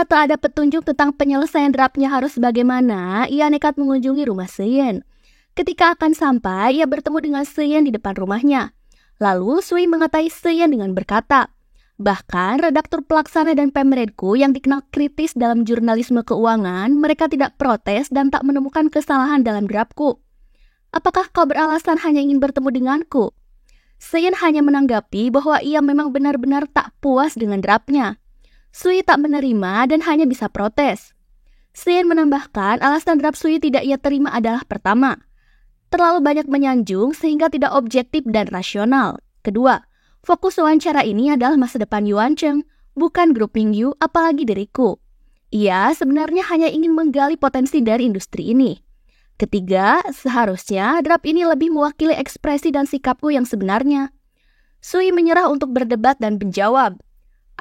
Karena tak ada petunjuk tentang penyelesaian draftnya harus bagaimana, ia nekat mengunjungi rumah Seyen. Ketika akan sampai, ia bertemu dengan Seyen di depan rumahnya. Lalu Sui mengatai Seyen dengan berkata, bahkan redaktur pelaksana dan pemredku yang dikenal kritis dalam jurnalisme keuangan, mereka tidak protes dan tak menemukan kesalahan dalam draftku. Apakah kau beralasan hanya ingin bertemu denganku? Seyen hanya menanggapi bahwa ia memang benar-benar tak puas dengan draftnya. Sui tak menerima dan hanya bisa protes. Seyen menambahkan alasan draft Sui tidak ia terima adalah pertama, terlalu banyak menyanjung sehingga tidak objektif dan rasional. Kedua, fokus wawancara ini adalah masa depan Yuan Cheng, bukan grup Mingyu apalagi diriku. Ia sebenarnya hanya ingin menggali potensi dari industri ini. Ketiga, seharusnya draft ini lebih mewakili ekspresi dan sikapku yang sebenarnya. Sui menyerah untuk berdebat dan menjawab,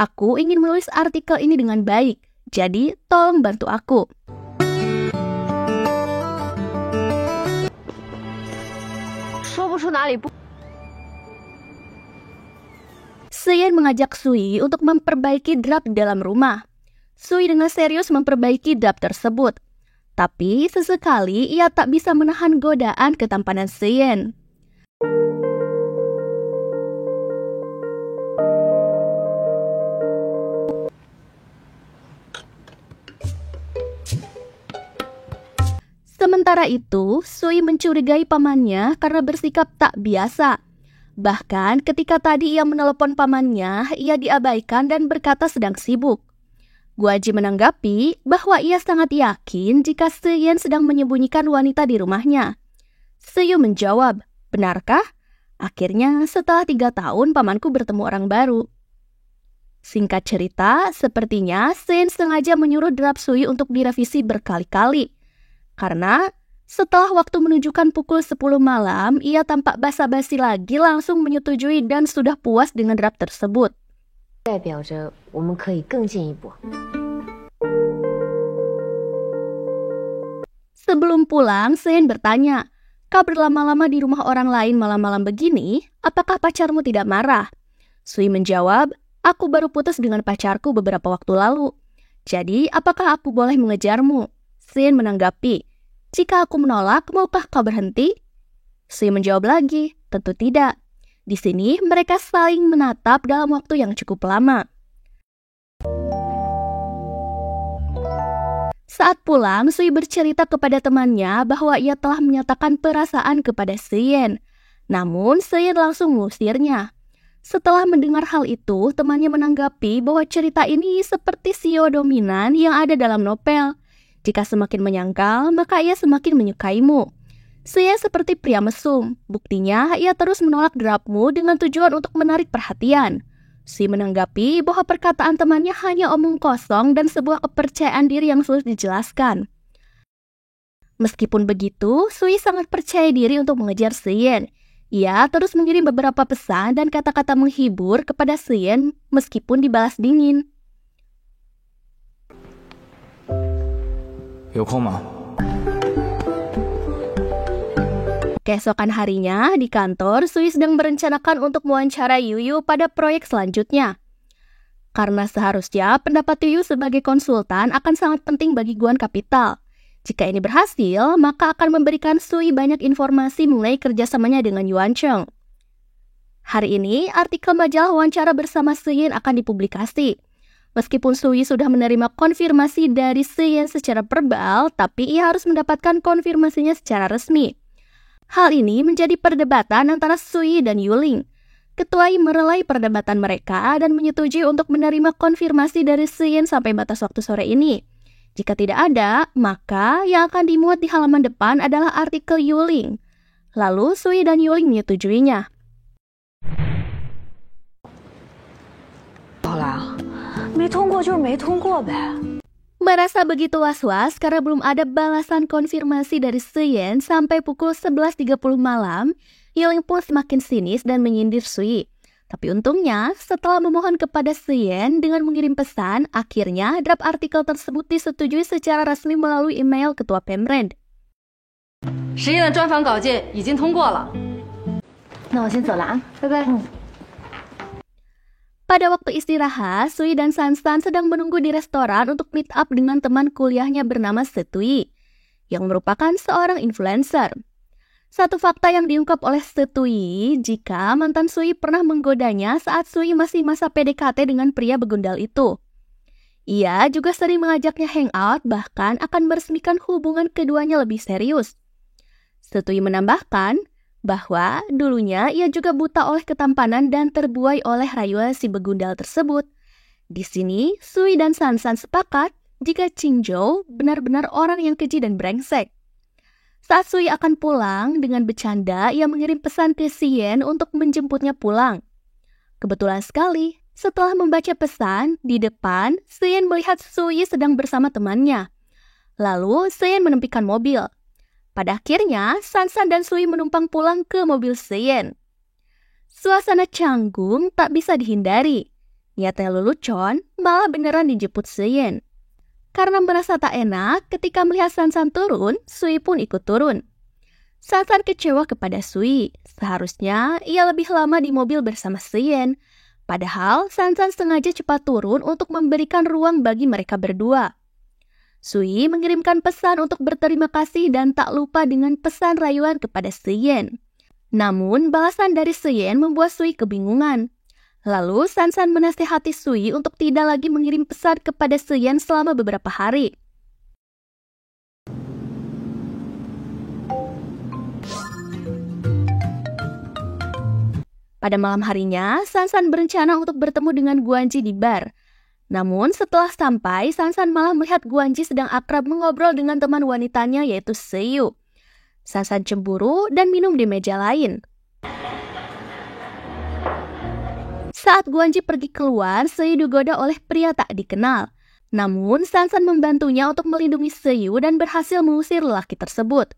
aku ingin menulis artikel ini dengan baik, jadi tolong bantu aku. Seyen mengajak Sui untuk memperbaiki draft dalam rumah. Sui dengan serius memperbaiki draft tersebut. Tapi sesekali ia tak bisa menahan godaan ketampanan Seyen. Sementara itu, Sui mencurigai pamannya karena bersikap tak biasa. Bahkan ketika tadi ia menelepon pamannya, ia diabaikan dan berkata sedang sibuk. Guaji menanggapi bahwa ia sangat yakin jika Seyen sedang menyembunyikan wanita di rumahnya. Seyu menjawab, benarkah? Akhirnya setelah 3 tahun pamanku bertemu orang baru. Singkat cerita, sepertinya Seyen sengaja menyuruh draft Sui untuk direvisi berkali-kali. Karena setelah waktu menunjukkan pukul 10 malam, ia tampak basa-basi lagi langsung menyetujui dan sudah puas dengan draft tersebut. Sebelum pulang, Seyen bertanya, kau berlama-lama di rumah orang lain malam-malam begini, apakah pacarmu tidak marah? Sui menjawab, aku baru putus dengan pacarku beberapa waktu lalu. Jadi, apakah aku boleh mengejarmu? Seyen menanggapi, jika aku menolak, maukah kau berhenti? Sui menjawab lagi, tentu tidak. Di sini mereka saling menatap dalam waktu yang cukup lama. Saat pulang, Sui bercerita kepada temannya bahwa ia telah menyatakan perasaan kepada Seyen. Namun, Seyen langsung mengusirnya. Setelah mendengar hal itu, temannya menanggapi bahwa cerita ini seperti sio dominan yang ada dalam novel. Jika semakin menyangkal, maka ia semakin menyukaimu. Seyen seperti pria mesum. Buktinya, ia terus menolak draftmu dengan tujuan untuk menarik perhatian. Sui menanggapi bahwa perkataan temannya hanya omong kosong dan sebuah kepercayaan diri yang sulit dijelaskan. Meskipun begitu, Sui sangat percaya diri untuk mengejar Seyen. Ia terus mengirim beberapa pesan dan kata-kata menghibur kepada Seyen meskipun dibalas dingin. Keesokan harinya, di kantor, Sui sedang merencanakan untuk mewawancarai Yuyu pada proyek selanjutnya. Karena seharusnya pendapat Yuyu sebagai konsultan akan sangat penting bagi Guan Capital. Jika ini berhasil, maka akan memberikan Sui banyak informasi mengenai kerjasamanya dengan Yuan Cheng. Hari ini, artikel majalah wawancara bersama Seyen akan dipublikasi. Meskipun Sui sudah menerima konfirmasi dari Seyen secara verbal, tapi ia harus mendapatkan konfirmasinya secara resmi. Hal ini menjadi perdebatan antara Sui dan Yuling. Ketuai merelai perdebatan mereka dan menyetujui untuk menerima konfirmasi dari Seyen sampai batas waktu sore ini. Jika tidak ada, maka yang akan dimuat di halaman depan adalah artikel Yuling. Lalu Sui dan Yuling menyetujuinya. Merasa begitu was-was karena belum ada balasan konfirmasi dari Seyen sampai pukul 11.30 malam, Yuling pun semakin sinis dan menyindir Sui. Tapi untungnya, setelah memohon kepada Seyen dengan mengirim pesan, akhirnya draft artikel tersebut disetujui secara resmi melalui email Ketua Pemred. Pada waktu istirahat, Sui dan Sansan sedang menunggu di restoran untuk meet up dengan teman kuliahnya bernama Setui, yang merupakan seorang influencer. Satu fakta yang diungkap oleh Setui, jika mantan Sui pernah menggodanya saat Sui masih masa PDKT dengan pria begundal itu. Ia juga sering mengajaknya hangout, bahkan akan meresmikan hubungan keduanya lebih serius. Setui menambahkan bahwa dulunya ia juga buta oleh ketampanan dan terbuai oleh rayuan si begundal tersebut. Di sini, Sui dan Sansan sepakat jika Qingzhou benar-benar orang yang keji dan brengsek. Saat Sui akan pulang, dengan bercanda ia mengirim pesan ke Xian untuk menjemputnya pulang. Kebetulan sekali, setelah membaca pesan, di depan Xian melihat Sui sedang bersama temannya. Lalu Xian menempikan mobil. Pada akhirnya, Sansan dan Sui menumpang pulang ke mobil Xian. Suasana canggung tak bisa dihindari. Niatnya lelucon, malah beneran dijemput Xian. Karena merasa tak enak, ketika melihat Sansan turun, Sui pun ikut turun. Sansan kecewa kepada Sui. Seharusnya ia lebih lama di mobil bersama Xian. Padahal Sansan sengaja cepat turun untuk memberikan ruang bagi mereka berdua. Sui mengirimkan pesan untuk berterima kasih dan tak lupa dengan pesan rayuan kepada Xian. Namun, balasan dari Xian membuat Sui kebingungan. Lalu, Sansan menasihati Sui untuk tidak lagi mengirim pesan kepada Xian selama beberapa hari. Pada malam harinya, Sansan berencana untuk bertemu dengan Guanji di bar. Namun setelah sampai, Sansan malah melihat Guanji sedang akrab mengobrol dengan teman wanitanya yaitu Seiyu. Sansan cemburu dan minum di meja lain. Saat Guanji pergi keluar, Seiyu digoda oleh pria tak dikenal. Namun Sansan membantunya untuk melindungi Seiyu dan berhasil mengusir lelaki tersebut.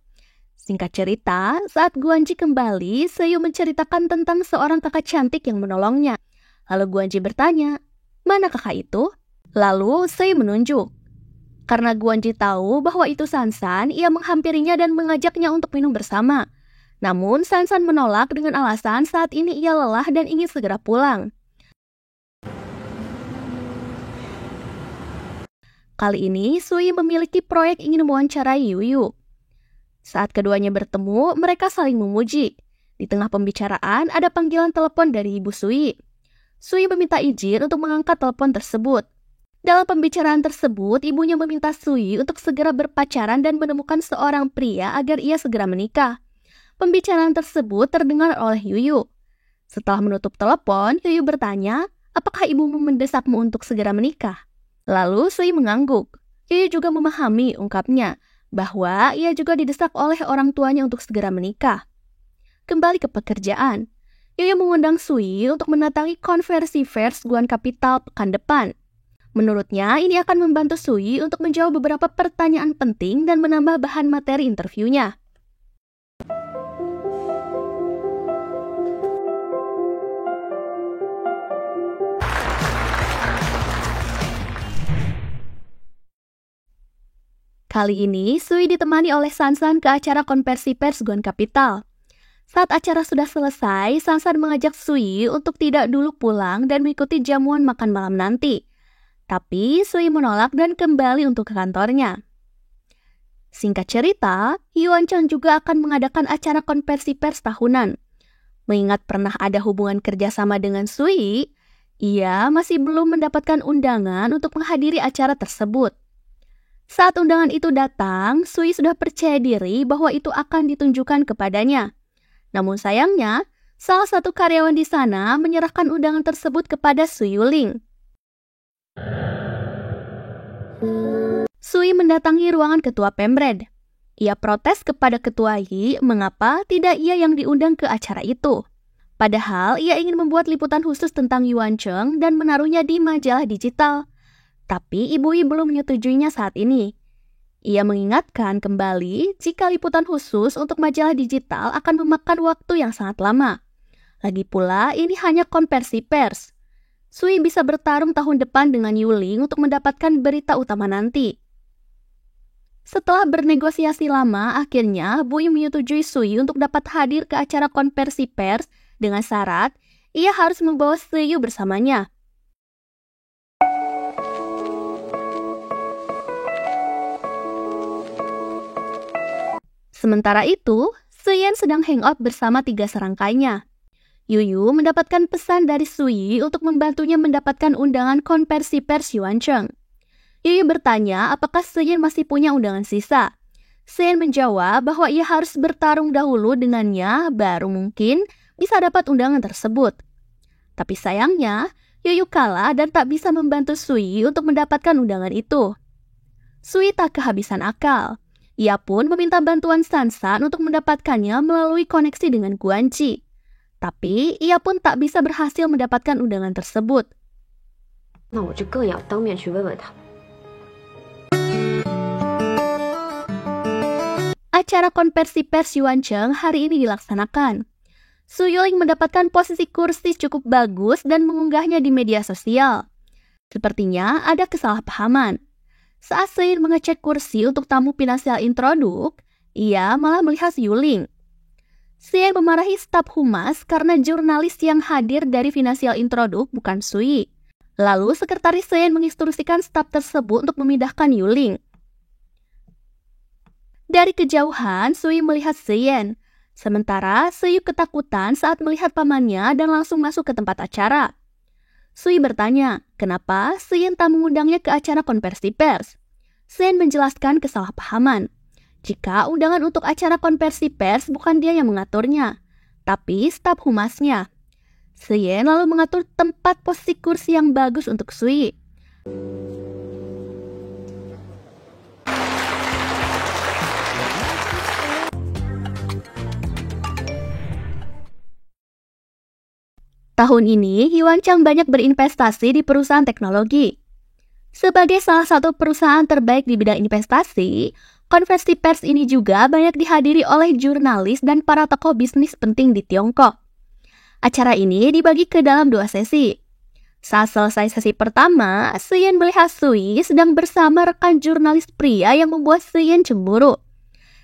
Singkat cerita, saat Guanji kembali, Seiyu menceritakan tentang seorang kakak cantik yang menolongnya. Lalu Guanji bertanya, "Mana kakak itu?" Lalu Seiyu menunjuk. Karena Guanji tahu bahwa itu Sansan, ia menghampirinya dan mengajaknya untuk minum bersama. Namun Sansan menolak dengan alasan saat ini ia lelah dan ingin segera pulang. Kali ini Sui memiliki proyek ingin mewawancarai Yuyu. Saat keduanya bertemu, mereka saling memuji. Di tengah pembicaraan ada panggilan telepon dari ibu Sui. Sui meminta izin untuk mengangkat telepon tersebut. Dalam pembicaraan tersebut, ibunya meminta Sui untuk segera berpacaran dan menemukan seorang pria agar ia segera menikah. Pembicaraan tersebut terdengar oleh Yuyu. Setelah menutup telepon, Yuyu bertanya, "Apakah ibumu mendesakmu untuk segera menikah?" Lalu Sui mengangguk. Yuyu juga memahami ungkapnya, bahwa ia juga didesak oleh orang tuanya untuk segera menikah. Kembali ke pekerjaan. Yuyu mengundang Sui untuk mendatangi konversi pers Guan Capital pekan depan. Menurutnya, ini akan membantu Sui untuk menjawab beberapa pertanyaan penting dan menambah bahan materi interviewnya. Kali ini, Sui ditemani oleh Sansan ke acara konversi pers Guan Capital. Saat acara sudah selesai, Sansan mengajak Sui untuk tidak dulu pulang dan mengikuti jamuan makan malam nanti. Tapi Sui menolak dan kembali untuk ke kantornya. Singkat cerita, Yuan Cheng juga akan mengadakan acara konversi pers tahunan. Mengingat pernah ada hubungan kerjasama dengan Sui, ia masih belum mendapatkan undangan untuk menghadiri acara tersebut. Saat undangan itu datang, Sui sudah percaya diri bahwa itu akan ditunjukkan kepadanya. Namun sayangnya, salah satu karyawan di sana menyerahkan undangan tersebut kepada Sui Yuling. Sui mendatangi ruangan ketua Pemred. Ia protes kepada ketua Yi mengapa tidak ia yang diundang ke acara itu. Padahal ia ingin membuat liputan khusus tentang Yuan Cheng dan menaruhnya di majalah digital. Tapi Ibu Yi belum menyetujuinya saat ini. Ia mengingatkan kembali jika liputan khusus untuk majalah digital akan memakan waktu yang sangat lama. Lagi pula, ini hanya konversi pers. Sui bisa bertarung tahun depan dengan Yuling untuk mendapatkan berita utama nanti. Setelah bernegosiasi lama, akhirnya Bu Yi menyetujui Sui untuk dapat hadir ke acara konversi pers dengan syarat ia harus membawa Seiyu bersamanya. Sementara itu, Seyen sedang hangout bersama 3 serangkainya. Yuyu mendapatkan pesan dari Sui untuk membantunya mendapatkan undangan konversi pers Yuancheng. Yuyu bertanya apakah Seyen masih punya undangan sisa. Seyen menjawab bahwa ia harus bertarung dahulu dengannya baru mungkin bisa dapat undangan tersebut. Tapi sayangnya, Yuyu kalah dan tak bisa membantu Sui untuk mendapatkan undangan itu. Sui tak kehabisan akal. Ia pun meminta bantuan Sansan untuk mendapatkannya melalui koneksi dengan Guanci. Tapi ia pun tak bisa berhasil mendapatkan undangan tersebut. Acara konversi pers Yuancheng hari ini dilaksanakan. Su Yuling mendapatkan posisi kursi cukup bagus dan mengunggahnya di media sosial. Sepertinya ada kesalahpahaman. Saat Seyin mengecek kursi untuk tamu finansial introduk, ia malah melihat Yuling. Seyin memarahi staf humas karena jurnalis yang hadir dari finansial introduk bukan Sui. Lalu sekretaris Seyin menginstruksikan staf tersebut untuk memindahkan Yuling. Dari kejauhan, Sui melihat Seyin. Sementara Seyu ketakutan saat melihat pamannya dan langsung masuk ke tempat acara. Sui bertanya, kenapa Seyin tak mengundangnya ke acara konversi pers. Seyin menjelaskan kesalahpahaman. Jika undangan untuk acara konversi pers bukan dia yang mengaturnya, tapi staf humasnya. Seyin lalu mengatur tempat posisi kursi yang bagus untuk Sui. Tahun ini, Yuancheng banyak berinvestasi di perusahaan teknologi. Sebagai salah satu perusahaan terbaik di bidang investasi, konversi pers ini juga banyak dihadiri oleh jurnalis dan para tokoh bisnis penting di Tiongkok. Acara ini dibagi ke dalam 2 sesi. Saat selesai sesi pertama, Seyin melihat Sui sedang bersama rekan jurnalis pria yang membuat Seyin cemburu.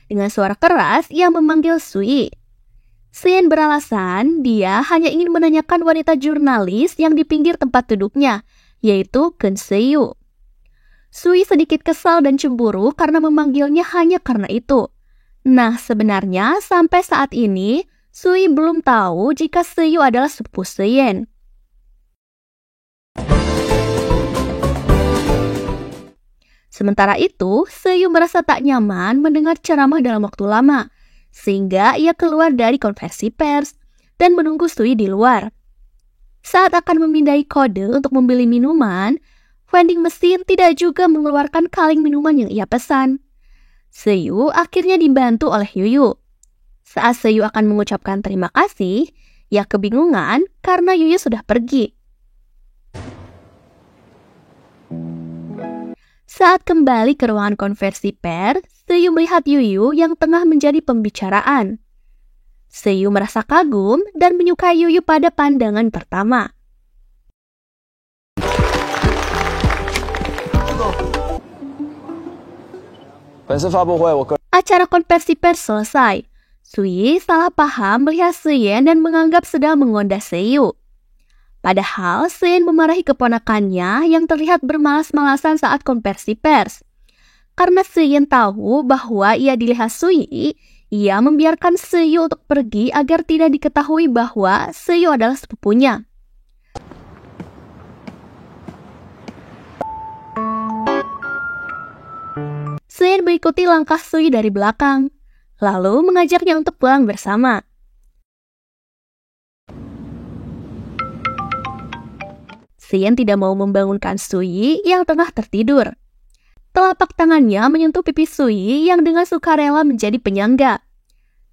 Dengan suara keras, ia memanggil Sui. Seyin beralasan dia hanya ingin menanyakan wanita jurnalis yang di pinggir tempat duduknya, yaitu Ken Seyu. Sui sedikit kesal dan cemburu karena memanggilnya hanya karena itu. Nah, sebenarnya sampai saat ini, Sui belum tahu jika Seyu adalah sepupu Seyin. Sementara itu, Seyu merasa tak nyaman mendengar ceramah dalam waktu lama, sehingga ia keluar dari konversi pers dan menunggu Sui di luar. Saat akan memindai kode untuk membeli minuman, vending mesin tidak juga mengeluarkan kaleng minuman yang ia pesan. Seyu akhirnya dibantu oleh Yuyu. Saat Seyu akan mengucapkan terima kasih, ia kebingungan karena Yuyu sudah pergi. Saat kembali ke ruangan konversi pers, Seyu melihat Yuyu yang tengah menjadi pembicaraan. Seyu merasa kagum dan menyukai Yuyu pada pandangan pertama. Acara konversi pers selesai. Sui salah paham melihat Seyin dan menganggap sedang mengondah Seyu. Padahal Seyin memarahi keponakannya yang terlihat bermalas-malasan saat konversi pers. Karena Seyin tahu bahwa ia dilihat Sui, ia membiarkan Seyu untuk pergi agar tidak diketahui bahwa Seyu adalah sepupunya. Seyin mengikuti langkah Sui dari belakang, lalu mengajaknya untuk pulang bersama. Seyin tidak mau membangunkan Sui yang tengah tertidur. Telapak tangannya menyentuh pipi Sui yang dengan sukarela menjadi penyangga.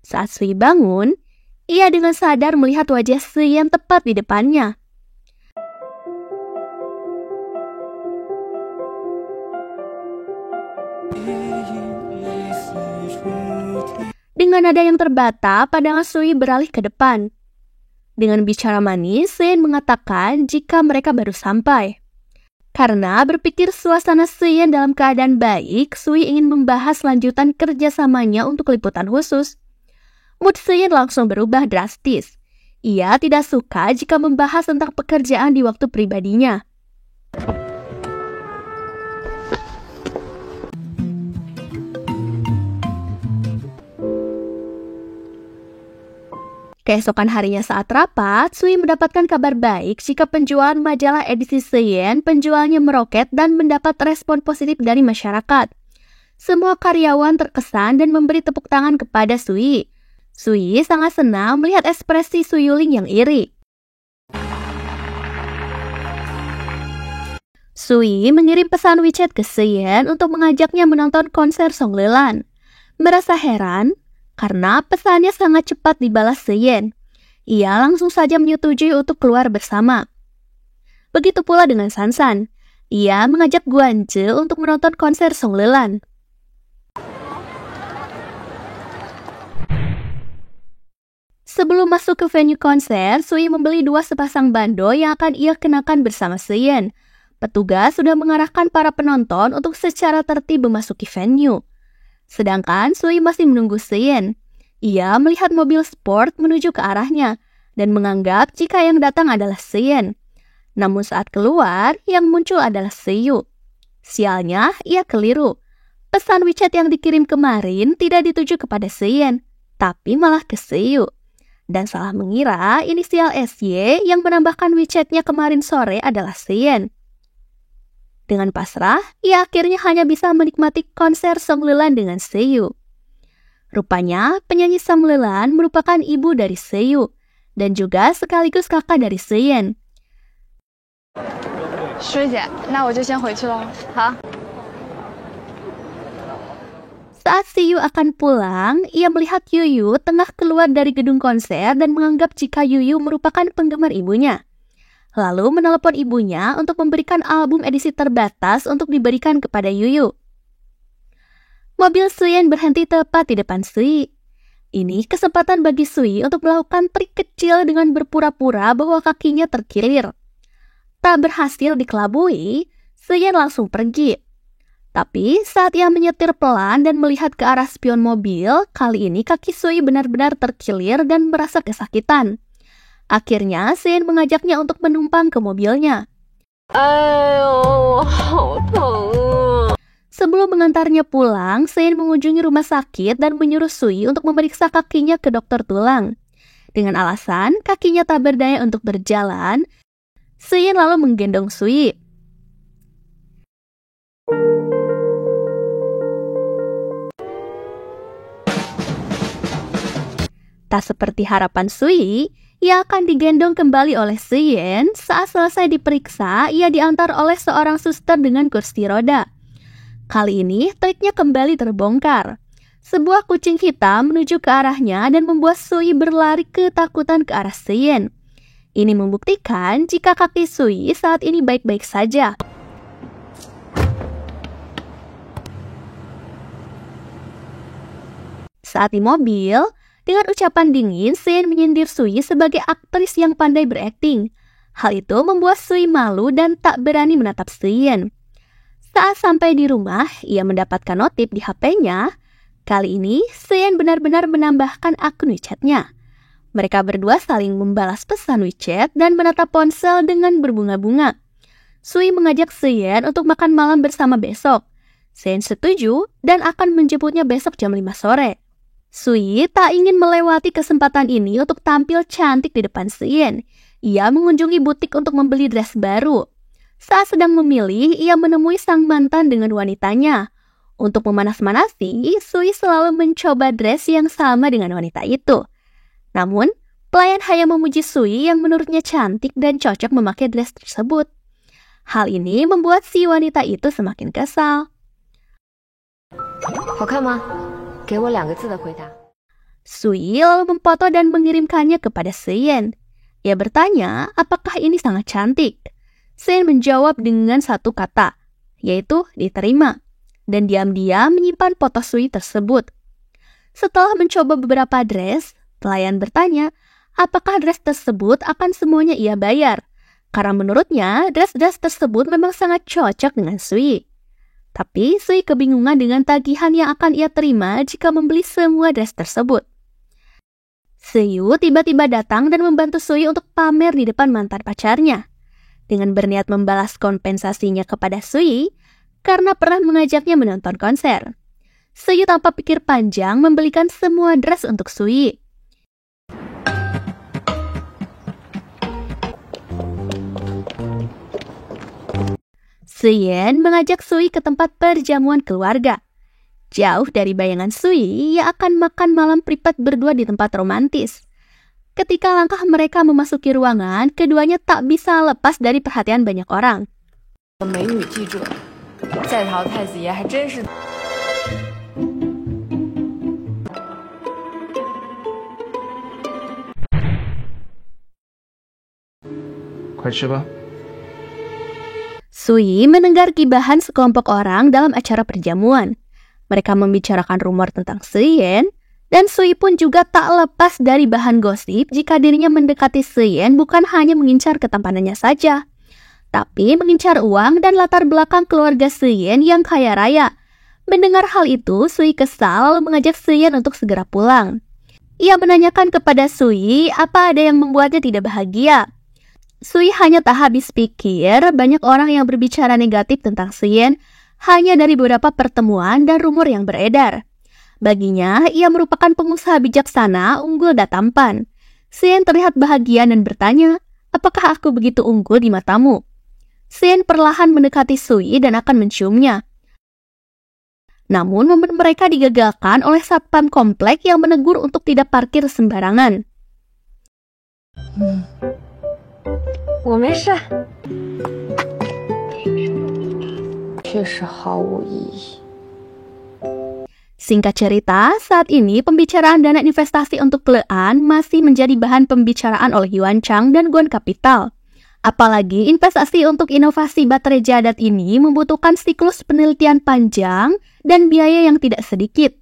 Saat Sui bangun, ia dengan sadar melihat wajah Seyin tepat di depannya. Dengan nada yang terbata, pandangan Sui beralih ke depan. Dengan bicara manis, Seyin mengatakan jika mereka baru sampai. Karena berpikir suasana Seyin dalam keadaan baik, Sui ingin membahas lanjutan kerjasamanya untuk liputan khusus. Mood Seyin langsung berubah drastis. Ia tidak suka jika membahas tentang pekerjaan di waktu pribadinya. Keesokan harinya saat rapat, Sui mendapatkan kabar baik jika penjualan majalah edisi Seien penjualnya meroket dan mendapat respon positif dari masyarakat. Semua karyawan terkesan dan memberi tepuk tangan kepada Sui. Sui sangat senang melihat ekspresi Su Yuling yang iri. Sui mengirim pesan WeChat ke Seien untuk mengajaknya menonton konser Song Lelan. Merasa heran karena pesannya sangat cepat dibalas Seien. Ia langsung saja menyetujui untuk keluar bersama. Begitu pula dengan Sansan. Ia mengajak Guanzhe untuk menonton konser Song Lelan. Sebelum masuk ke venue konser, Sui membeli 2 sepasang bando yang akan ia kenakan bersama Seien. Petugas sudah mengarahkan para penonton untuk secara tertib memasuki venue. Sedangkan Sui masih menunggu Seien. Ia melihat mobil sport menuju ke arahnya dan menganggap jika yang datang adalah Seien. Namun saat keluar, yang muncul adalah Seiyu. Sialnya, ia keliru. Pesan WeChat yang dikirim kemarin tidak dituju kepada Seien, tapi malah ke Seiyu. Dan salah mengira inisial SY yang menambahkan WeChat-nya kemarin sore adalah Seien. Dengan pasrah, ia akhirnya hanya bisa menikmati konser Song Lelan dengan Seiyu. Rupanya, penyanyi Song Lelan merupakan ibu dari Seiyu, dan juga sekaligus kakak dari Seien. 师姐，那我就先回去了。好。 Saat Seiyu akan pulang, ia melihat Yuyu tengah keluar dari gedung konser dan menganggap jika Yuyu merupakan penggemar ibunya. Lalu menelepon ibunya untuk memberikan album edisi terbatas untuk diberikan kepada Yuyu. Mobil Seien berhenti tepat di depan Sui. Ini kesempatan bagi Sui untuk melakukan trik kecil dengan berpura-pura bahwa kakinya terkilir. Tak berhasil dikelabui, Seien langsung pergi. Tapi saat ia menyetir pelan dan melihat ke arah spion mobil, kali ini kaki Sui benar-benar terkilir dan merasa kesakitan. Akhirnya, Seien mengajaknya untuk menumpang ke mobilnya. Sebelum mengantarnya pulang, Seien mengunjungi rumah sakit dan menyuruh Sui untuk memeriksa kakinya ke dokter tulang. Dengan alasan kakinya tak berdaya untuk berjalan, Seien lalu menggendong Sui. Tak seperti harapan Sui, ia akan digendong kembali oleh Seien. Saat selesai diperiksa, ia diantar oleh seorang suster dengan kursi roda. Kali ini, triknya kembali terbongkar. Sebuah kucing hitam menuju ke arahnya dan membuat Sui berlari ketakutan ke arah Seien. Ini membuktikan jika kaki Sui saat ini baik-baik saja. Saat di mobil, dengan ucapan dingin, Seien menyindir Sui sebagai aktris yang pandai berakting. Hal itu membuat Sui malu dan tak berani menatap Seien. Saat sampai di rumah, ia mendapatkan notif di HP-nya. Kali ini, Seien benar-benar menambahkan akun WeChat-nya. Mereka berdua saling membalas pesan WeChat dan menatap ponsel dengan berbunga-bunga. Sui mengajak Seien untuk makan malam bersama besok. Seien setuju dan akan menjemputnya besok jam 5 sore. Sui tak ingin melewati kesempatan ini untuk tampil cantik di depan Seien. Ia mengunjungi butik untuk membeli dress baru. Saat sedang memilih, ia menemui sang mantan dengan wanitanya. Untuk memanas-manasi, Sui selalu mencoba dress yang sama dengan wanita itu. Namun, pelayan hanya memuji Sui yang menurutnya cantik dan cocok memakai dress tersebut. Hal ini membuat si wanita itu semakin kesal. 好看吗？ 给我2个字的回答。 Sui lalu memfoto dan mengirimkannya kepada Seien. Ia bertanya apakah ini sangat cantik. Seien menjawab dengan 1 kata, yaitu diterima. Dan diam-diam menyimpan foto Sui tersebut. Setelah mencoba beberapa dress, pelayan bertanya apakah dress tersebut akan semuanya ia bayar. Karena menurutnya dress-dress tersebut memang sangat cocok dengan Sui. Tapi Sui kebingungan dengan tagihan yang akan ia terima jika membeli semua dress tersebut. Seiyu tiba-tiba datang dan membantu Sui untuk pamer di depan mantan pacarnya. Dengan berniat membalas kompensasinya kepada Sui karena pernah mengajaknya menonton konser. Seiyu tanpa pikir panjang membelikan semua dress untuk Sui. Seyen mengajak Sui ke tempat perjamuan keluarga. Jauh dari bayangan Sui yang akan makan malam privat berdua di tempat romantis. Ketika langkah mereka memasuki ruangan, keduanya tak bisa lepas dari perhatian banyak orang. 美女记住了，在逃太子爷还真是。快吃吧。 Sui mendengar gibahan sekelompok orang dalam acara perjamuan. Mereka membicarakan rumor tentang Seyen, dan Sui pun juga tak lepas dari bahan gosip jika dirinya mendekati Seyen bukan hanya mengincar ketampanannya saja, tapi mengincar uang dan latar belakang keluarga Seyen yang kaya raya. Mendengar hal itu, Sui kesal lalu mengajak Seyen untuk segera pulang. Ia menanyakan kepada Sui apa ada yang membuatnya tidak bahagia. Sui hanya tak habis pikir banyak orang yang berbicara negatif tentang Seyen hanya dari beberapa pertemuan dan rumor yang beredar. Baginya, ia merupakan pengusaha bijaksana, unggul dan tampan. Seyen terlihat bahagia dan bertanya, apakah aku begitu unggul di matamu? Seyen perlahan mendekati Sui dan akan menciumnya. Namun, momen mereka digagalkan oleh satpam komplek yang menegur untuk tidak parkir sembarangan. 我没事，确实毫无意义。 Singkat cerita, saat ini pembicaraan dana investasi untuk Lean masih menjadi bahan pembicaraan oleh Yuan Chang dan Guan Capital. Apalagi investasi untuk inovasi baterai jadat ini membutuhkan siklus penelitian panjang dan biaya yang tidak sedikit.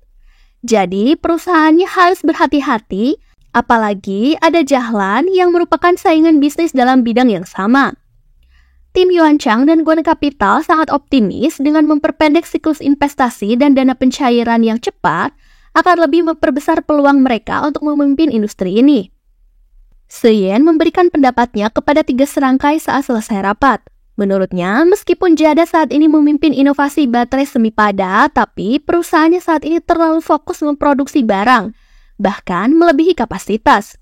Jadi, perusahaannya harus berhati-hati, apalagi ada Jahlan yang merupakan saingan bisnis dalam bidang yang sama. Tim Yuan Chang dan Guan Capital sangat optimis dengan memperpendek siklus investasi dan dana pencairan yang cepat akan lebih memperbesar peluang mereka untuk memimpin industri ini. Seyen memberikan pendapatnya kepada 3 serangkai saat selesai rapat. Menurutnya, meskipun Jada saat ini memimpin inovasi baterai semi padat, tapi perusahaannya saat ini terlalu fokus memproduksi barang, bahkan melebihi kapasitas.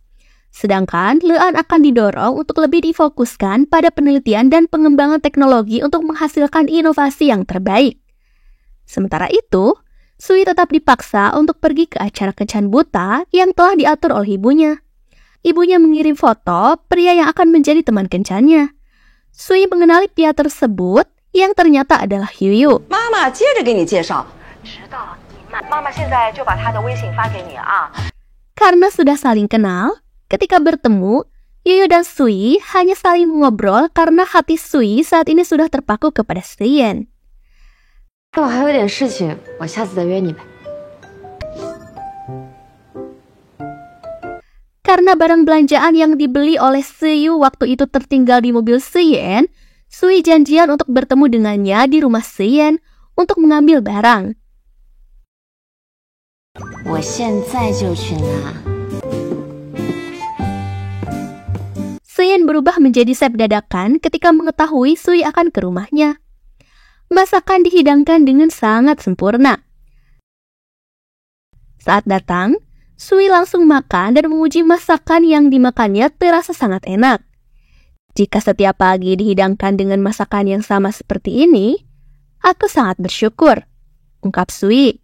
Sedangkan Lean akan didorong untuk lebih difokuskan pada penelitian dan pengembangan teknologi untuk menghasilkan inovasi yang terbaik. Sementara itu, Sui tetap dipaksa untuk pergi ke acara kencan buta yang telah diatur oleh ibunya. Ibunya mengirim foto pria yang akan menjadi teman kencannya. Sui mengenali pria tersebut yang ternyata adalah Yuyu. 妈妈接着给你介绍。 知道你慢，妈妈现在就把她的微信发给你啊。 Karena sudah saling kenal, ketika bertemu, Yuyu dan Sui hanya saling mengobrol karena hati Sui saat ini sudah terpaku kepada Seyen. 那我还有点事情，我下次再约你呗。 Karena barang belanjaan yang dibeli oleh Seyu waktu itu tertinggal di mobil Seyen, Sui janjian untuk bertemu dengannya di rumah Seyen untuk mengambil barang. 我现在就去拿。 Seyen berubah menjadi sep dadakan ketika mengetahui Sui akan ke rumahnya. Masakan dihidangkan dengan sangat sempurna. Saat datang, Sui langsung makan dan memuji masakan yang dimakannya terasa sangat enak. Jika setiap pagi dihidangkan dengan masakan yang sama seperti ini, aku sangat bersyukur, ungkap Sui.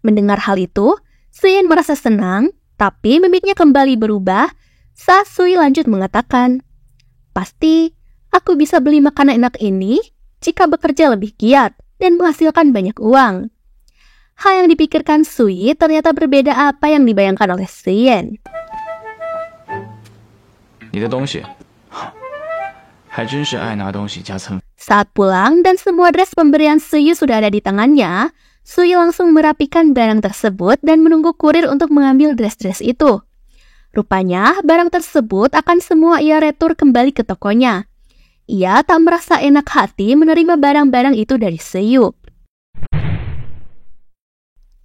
Mendengar hal itu, Seyen merasa senang, tapi mimiknya kembali berubah saat Sui lanjut mengatakan, pasti aku bisa beli makanan enak ini jika bekerja lebih giat dan menghasilkan banyak uang. Hal yang dipikirkan Sui ternyata berbeda apa yang dibayangkan oleh Seyen. 你的东西，还真是爱拿东西夹蹭。 Saat pulang dan semua dress pemberian Sui sudah ada di tangannya, Sui langsung merapikan barang tersebut dan menunggu kurir untuk mengambil dress-dress itu. Rupanya, barang tersebut akan semua ia retur kembali ke tokonya. Ia tak merasa enak hati menerima barang-barang itu dari Seyu.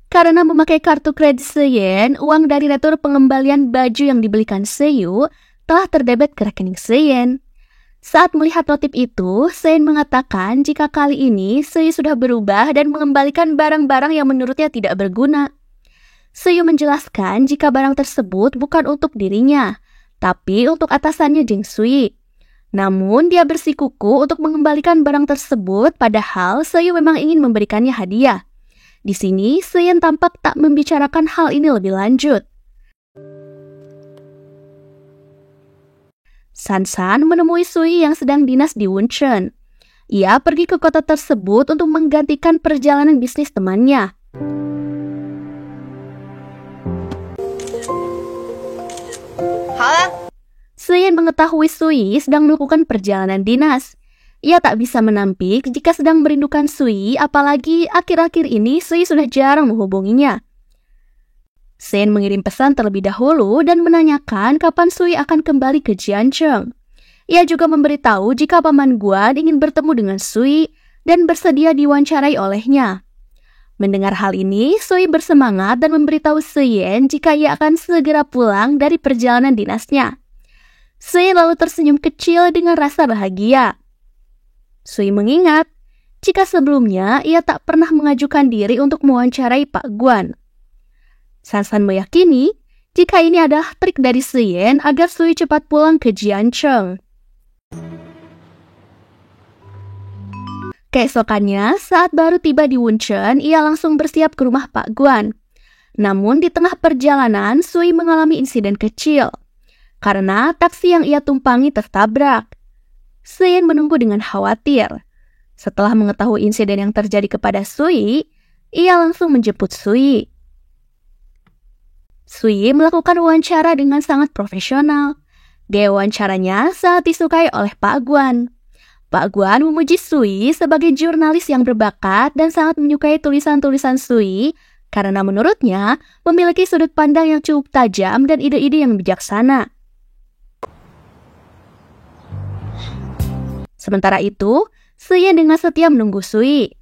Karena memakai kartu kredit Seyen, uang dari retur pengembalian baju yang dibelikan Seyu telah terdebet ke rekening Seyen. Saat melihat notif itu, Seyen mengatakan jika kali ini Seyu sudah berubah dan mengembalikan barang-barang yang menurutnya tidak berguna. Seyu menjelaskan jika barang tersebut bukan untuk dirinya, tapi untuk atasannya Jing Sui. Namun dia bersikuku untuk mengembalikan barang tersebut padahal Seo memang ingin memberikannya hadiah. Di sini Seyen tampak tak membicarakan hal ini lebih lanjut. Sansan menemui Sui yang sedang dinas di Wuncheon. Ia pergi ke kota tersebut untuk menggantikan perjalanan bisnis temannya. Seyen mengetahui Sui sedang melakukan perjalanan dinas. Ia tak bisa menampik jika sedang merindukan Sui, apalagi akhir-akhir ini Sui sudah jarang menghubunginya. Seyen mengirim pesan terlebih dahulu dan menanyakan kapan Sui akan kembali ke Jiancheng. Ia juga memberitahu jika Paman Guan ingin bertemu dengan Sui dan bersedia diwawancarai olehnya. Mendengar hal ini, Sui bersemangat dan memberitahu Seyen jika ia akan segera pulang dari perjalanan dinasnya. Sui lalu tersenyum kecil dengan rasa bahagia. Sui mengingat jika sebelumnya ia tak pernah mengajukan diri untuk mewawancarai Pak Guan. Sansan meyakini jika ini adalah trik dari Seyen agar Sui cepat pulang ke Jiancheng. Keesokannya, saat baru tiba di Wuncheon, ia langsung bersiap ke rumah Pak Guan. Namun di tengah perjalanan, Sui mengalami insiden kecil. Karena taksi yang ia tumpangi tertabrak. Seyen menunggu dengan khawatir. Setelah mengetahui insiden yang terjadi kepada Sui, ia langsung menjemput Sui. Sui melakukan wawancara dengan sangat profesional. Gaya wawancaranya sangat disukai oleh Pak Guan. Pak Guan memuji Sui sebagai jurnalis yang berbakat dan sangat menyukai tulisan-tulisan Sui karena menurutnya memiliki sudut pandang yang cukup tajam dan ide-ide yang bijaksana. Sementara itu, Seyen dengan setia menunggu Sui.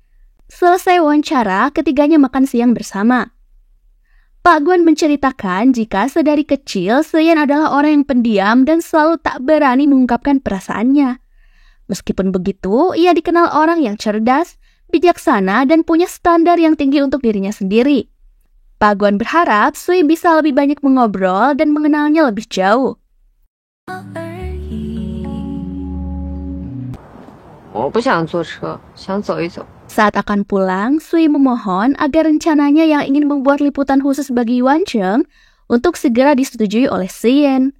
Selesai wawancara, ketiganya makan siang bersama. Pak Guan menceritakan jika sedari kecil Seyen adalah orang yang pendiam dan selalu tak berani mengungkapkan perasaannya. Meskipun begitu, ia dikenal orang yang cerdas, bijaksana, dan punya standar yang tinggi untuk dirinya sendiri. Pak Guan berharap Sui bisa lebih banyak mengobrol dan mengenalnya lebih jauh. Saat akan pulang, Sui memohon agar rencananya yang ingin membuat liputan khusus bagi Yuancheng untuk segera disetujui oleh Seyen.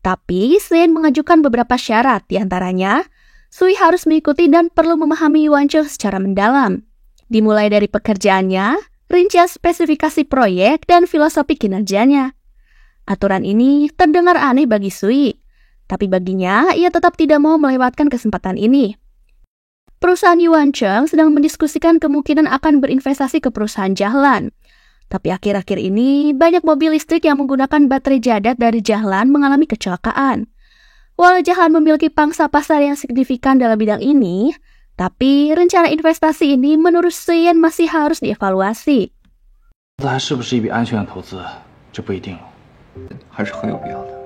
Tapi Seyen mengajukan beberapa syarat, diantaranya Sui harus mengikuti dan perlu memahami Yuancheng secara mendalam. Dimulai dari pekerjaannya, rincian spesifikasi proyek, dan filosofi kinerjanya. Aturan ini terdengar aneh bagi Sui, tapi baginya ia tetap tidak mau melewatkan kesempatan ini. Perusahaan Yuancheng sedang mendiskusikan kemungkinan akan berinvestasi ke perusahaan Jahlan. Tapi akhir-akhir ini, banyak mobil listrik yang menggunakan baterai jadat dari Jahlan mengalami kecelakaan. Walau Jahlan memiliki pangsa pasar yang signifikan dalam bidang ini, tapi rencana investasi ini menurut Seyen masih harus dievaluasi. 还是不是一笔安全的投资，这不一定，还是很有必要的。